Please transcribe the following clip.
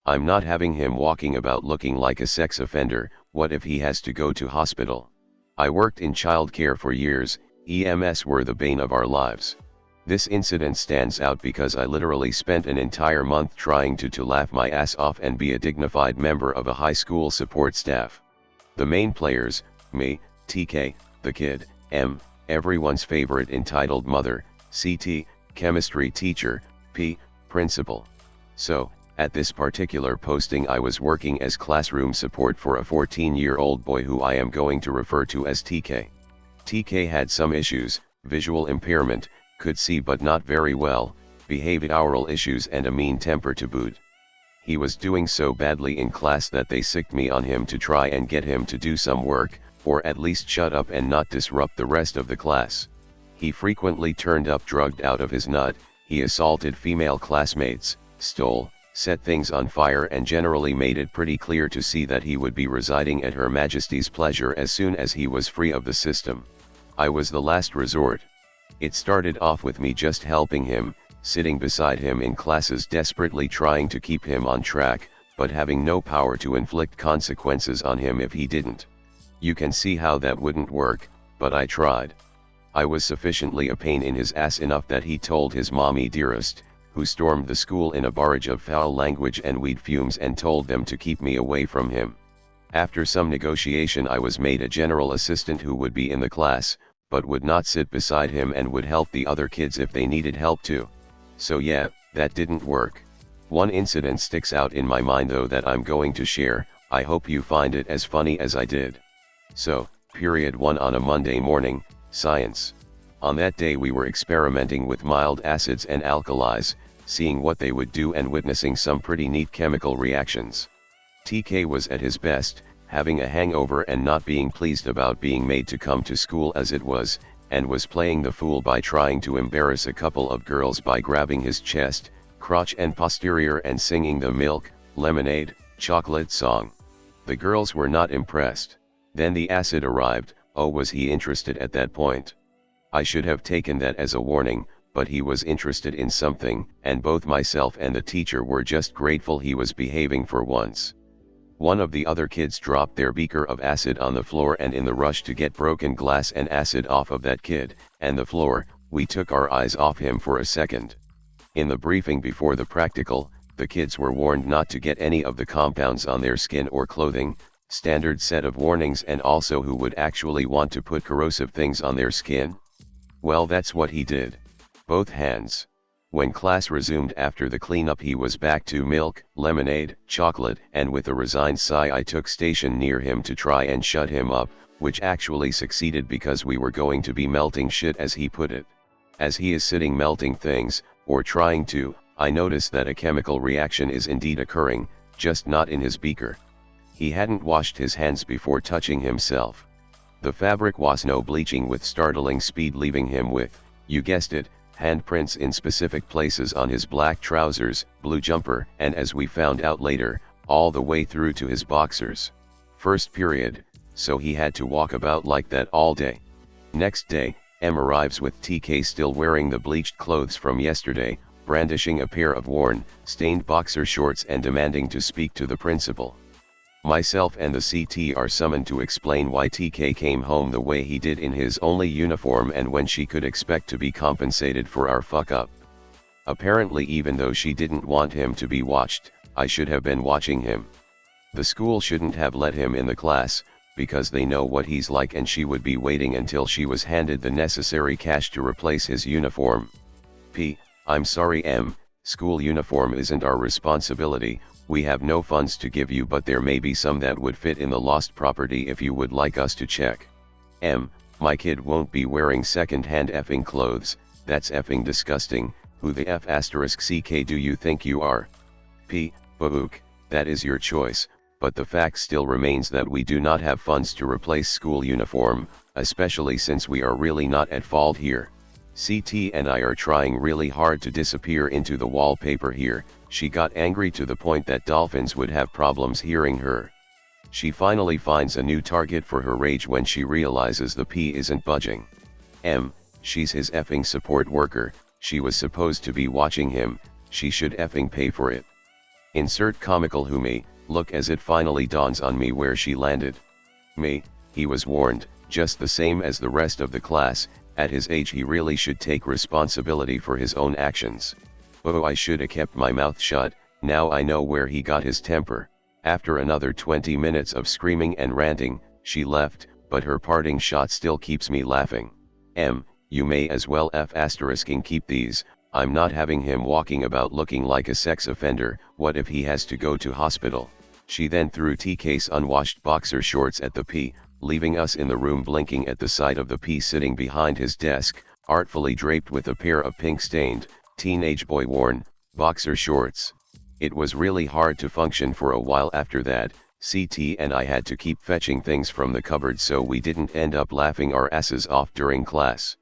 I'm not having him walking about looking like a sex offender. What if he has to go to hospital? I worked in childcare for years. EMS were the bane of our lives. This incident stands out because I literally spent an entire month trying to laugh my ass off and be a dignified member of a high school support staff. The main players, me, TK, the kid, M, everyone's favorite entitled mother, CT, chemistry teacher, P, principal. So, at this particular posting I was working as classroom support for a 14-year-old boy who I am going to refer to as TK. TK had some issues, visual impairment, could see but not very well, behavioral issues and a mean temper to boot. He was doing so badly in class that they sicked me on him to try and get him to do some work, or at least shut up and not disrupt the rest of the class. He frequently turned up drugged out of his nut, he assaulted female classmates, stole, set things on fire and generally made it pretty clear to see that he would be residing at Her Majesty's pleasure as soon as he was free of the system. I was the last resort. It started off with me just helping him, sitting beside him in classes desperately trying to keep him on track, but having no power to inflict consequences on him if he didn't. You can see how that wouldn't work, but I tried. I was sufficiently a pain in his ass enough that he told his mommy dearest, who stormed the school in a barrage of foul language and weed fumes and told them to keep me away from him. After some negotiation I was made a general assistant who would be in the class, but would not sit beside him and would help the other kids if they needed help too. So yeah, that didn't work. One incident sticks out in my mind though that I'm going to share. I hope you find it as funny as I did. So, period 1 on a Monday morning, science. On that day we were experimenting with mild acids and alkalis, seeing what they would do and witnessing some pretty neat chemical reactions. TK was at his best, having a hangover and not being pleased about being made to come to school as it was, and was playing the fool by trying to embarrass a couple of girls by grabbing his chest, crotch and posterior and singing the milk, lemonade, chocolate song. The girls were not impressed. Then the acid arrived. Oh, was he interested at that point? I should have taken that as a warning, but he was interested in something, and both myself and the teacher were just grateful he was behaving for once. One of the other kids dropped their beaker of acid on the floor, and in the rush to get broken glass and acid off of that kid, and the floor, we took our eyes off him for a second. In the briefing before the practical, the kids were warned not to get any of the compounds on their skin or clothing, standard set of warnings, and also who would actually want to put corrosive things on their skin. Well, that's what he did. Both hands. When class resumed after the cleanup he was back to milk, lemonade, chocolate, and with a resigned sigh I took station near him to try and shut him up, which actually succeeded because we were going to be melting shit as he put it. As he is sitting melting things, or trying to, I notice that a chemical reaction is indeed occurring, just not in his beaker. He hadn't washed his hands before touching himself. The fabric was no bleaching with startling speed, leaving him with, you guessed it, handprints in specific places on his black trousers, blue jumper, and as we found out later, all the way through to his boxers. First period, so he had to walk about like that all day. Next day, M arrives with TK still wearing the bleached clothes from yesterday, brandishing a pair of worn, stained boxer shorts and demanding to speak to the principal. Myself and the CT are summoned to explain why TK came home the way he did in his only uniform and when she could expect to be compensated for our fuck up. Apparently, even though she didn't want him to be watched, I should have been watching him. The school shouldn't have let him in the class, because they know what he's like, and she would be waiting until she was handed the necessary cash to replace his uniform. P. I'm sorry M, school uniform isn't our responsibility. We have no funds to give you, but there may be some that would fit in the lost property if you would like us to check. M. My kid won't be wearing second-hand effing clothes. That's effing disgusting. Who the F asterisk CK do you think you are? P. Babook, that is your choice, but the fact still remains that we do not have funds to replace school uniform, especially since we are really not at fault here. CT and I are trying really hard to disappear into the wallpaper here. She got angry to the point that dolphins would have problems hearing her. She finally finds a new target for her rage when she realizes the P isn't budging. M. She's his effing support worker. She was supposed to be watching him. She should effing pay for it. Insert comical who me, look as it finally dawns on me where she landed. Me, he was warned, just the same as the rest of the class, at his age he really should take responsibility for his own actions. Oh, I shoulda kept my mouth shut, now I know where he got his temper. After another 20 minutes of screaming and ranting, she left, but her parting shot still keeps me laughing. You may as well f***ing keep these. I'm not having him walking about looking like a sex offender, what if he has to go to hospital? She then threw TK's unwashed boxer shorts at the P, leaving us in the room blinking at the sight of the P sitting behind his desk, artfully draped with a pair of pink-stained, teenage boy-worn, boxer shorts. It was really hard to function for a while after that. CT and I had to keep fetching things from the cupboard so we didn't end up laughing our asses off during class.